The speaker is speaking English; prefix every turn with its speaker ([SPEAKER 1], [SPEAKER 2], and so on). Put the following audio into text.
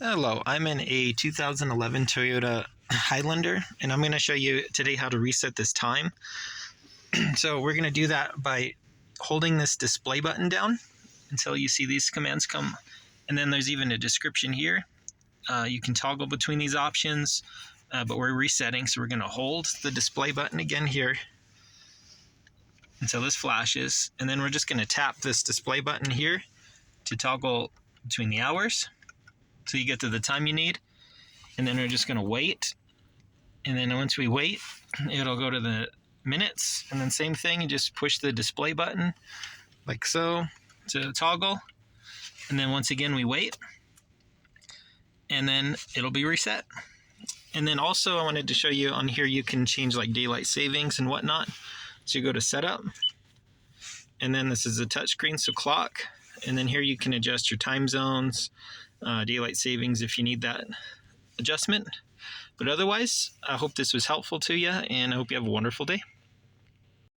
[SPEAKER 1] Hello, I'm in a 2011 Toyota Highlander, and I'm going to show you today how to reset this time. So we're going to do that by holding this display button down until you see these commands come. And then there's even a description here. You can toggle between these options, but we're resetting, so we're going to hold the display button again here until this flashes. And then we're just going to tap this display button here to toggle between the hours. So you get to the time you need, and then we're just going to wait. And then once we wait, it'll go to the minutes, and then same thing, you just push the display button like so to toggle. And then once again we wait, and then it'll be reset. And then also I wanted to show you on here you can change like daylight savings and whatnot. So you go to setup, and then this is a touchscreen, so clock, and then here you can adjust your time zones, daylight savings if you need that adjustment. But otherwise, I hope this was helpful to you, and I hope you have a wonderful day.